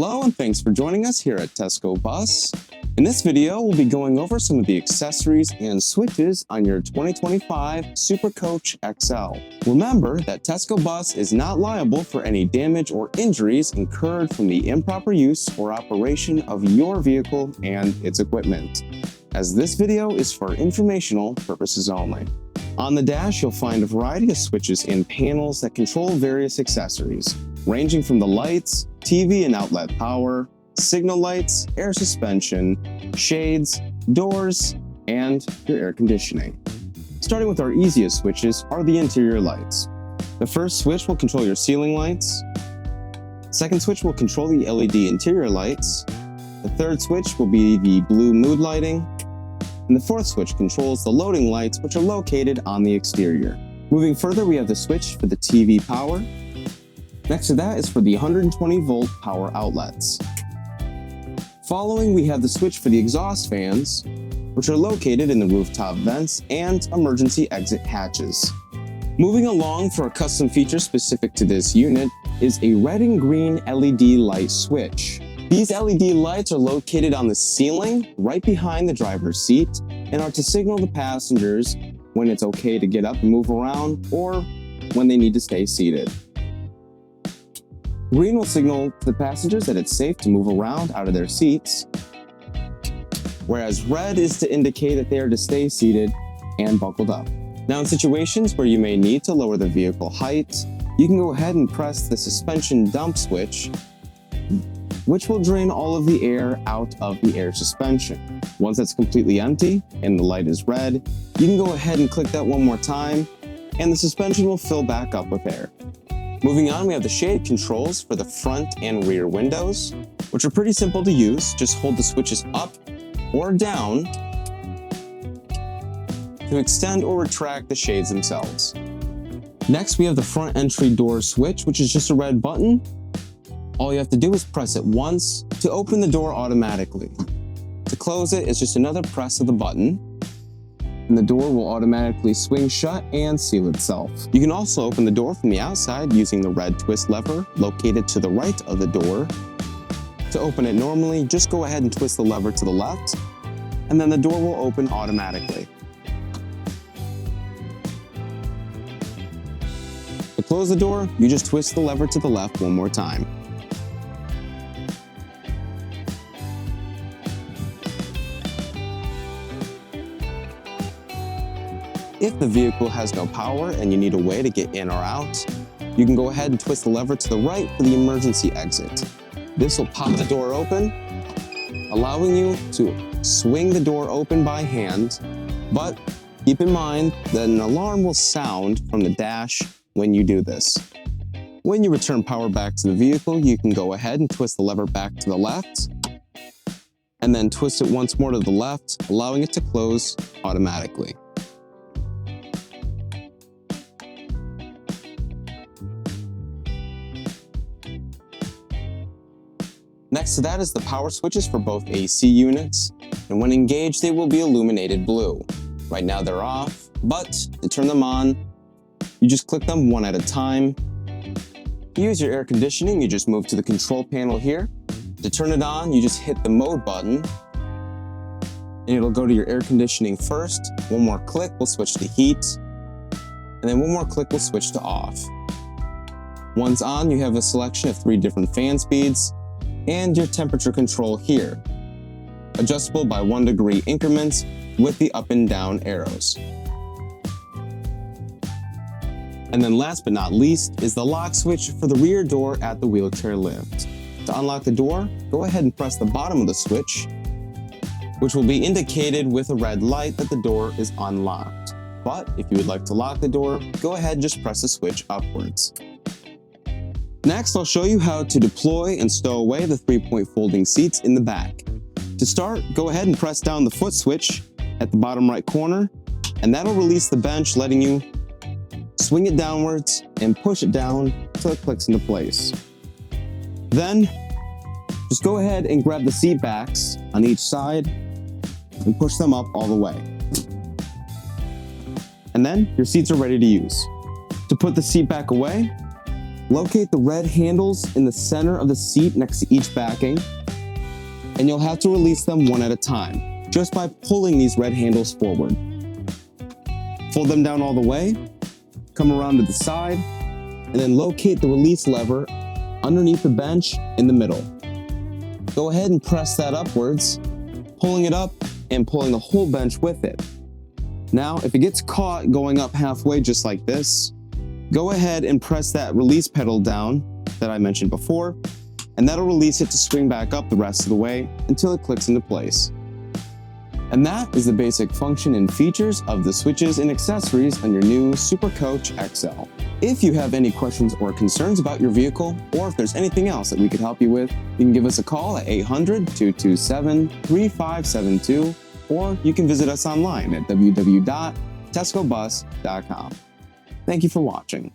Hello and thanks for joining us here at Tesco Bus. In this video, we'll be going over some of the accessories and switches on your 2025 Supercoach XL. Remember that Tesco Bus is not liable for any damage or injuries incurred from the improper use or operation of your vehicle and its equipment, as this video is for informational purposes only. On the dash, you'll find a variety of switches and panels that control various accessories, ranging from the lights, TV and outlet power, signal lights, air suspension, shades, doors, and your air conditioning. Starting with our easiest switches are the interior lights. The first switch will control your ceiling lights. The second switch will control the LED interior lights. The third switch will be the blue mood lighting. And the fourth switch controls the loading lights, which are located on the exterior. Moving further, we have the switch for the TV power. Next to that is for the 120 volt power outlets. Following, we have the switch for the exhaust fans, which are located in the rooftop vents and emergency exit hatches. Moving along, for a custom feature specific to this unit is a red and green LED light switch. These LED lights are located on the ceiling right behind the driver's seat and are to signal the passengers when it's okay to get up and move around or when they need to stay seated. Green will signal to the passengers that it's safe to move around out of their seats, whereas red is to indicate that they are to stay seated and buckled up. Now, in situations where you may need to lower the vehicle height, you can go ahead and press the suspension dump switch, which will drain all of the air out of the air suspension. Once it's completely empty and the light is red, you can go ahead and click that one more time and the suspension will fill back up with air. Moving on, we have the shade controls for the front and rear windows, which are pretty simple to use. Just hold the switches up or down to extend or retract the shades themselves. Next, we have the front entry door switch, which is just a red button. All you have to do is press it once to open the door automatically. To close it, it's just another press of the button, and the door will automatically swing shut and seal itself. You can also open the door from the outside using the red twist lever located to the right of the door. To open it normally, just go ahead and twist the lever to the left, and then the door will open automatically. To close the door, you just twist the lever to the left one more time. If the vehicle has no power and you need a way to get in or out, you can go ahead and twist the lever to the right for the emergency exit. This will pop the door open, allowing you to swing the door open by hand, but keep in mind that an alarm will sound from the dash when you do this. When you return power back to the vehicle, you can go ahead and twist the lever back to the left, and then twist it once more to the left, allowing it to close automatically. Next to that is the power switches for both AC units, and when engaged, they will be illuminated blue. Right now they're off, but to turn them on, you just click them one at a time. To use your air conditioning, you just move to the control panel here. To turn it on, you just hit the mode button, and it'll go to your air conditioning first. One more click will switch to heat, and then one more click will switch to off. Once on, you have a selection of 3 different fan speeds, and your temperature control here, adjustable by 1 degree increments with the up and down arrows. And then last but not least is the lock switch for the rear door at the wheelchair lift. To unlock the door, go ahead and press the bottom of the switch, which will be indicated with a red light that the door is unlocked. But if you would like to lock the door, go ahead and just press the switch upwards. Next, I'll show you how to deploy and stow away the 3-point folding seats in the back. To start, go ahead and press down the foot switch at the bottom right corner, and that'll release the bench, letting you swing it downwards and push it down until it clicks into place. Then, just go ahead and grab the seat backs on each side and push them up all the way. And then your seats are ready to use. To put the seat back away, Locate the red handles in the center of the seat next to each backing, and you'll have to release them one at a time, just by pulling these red handles forward. Fold them down all the way, come around to the side, and then locate the release lever underneath the bench in the middle. Go ahead and press that upwards, pulling it up and pulling the whole bench with it. Now, if it gets caught going up halfway just like this, go ahead and press that release pedal down that I mentioned before, and that'll release it to swing back up the rest of the way until it clicks into place. And that is the basic function and features of the switches and accessories on your new Supercoach XL. If you have any questions or concerns about your vehicle, or if there's anything else that we could help you with, you can give us a call at 800-227-3572, or you can visit us online at www.tescobus.com. Thank you for watching.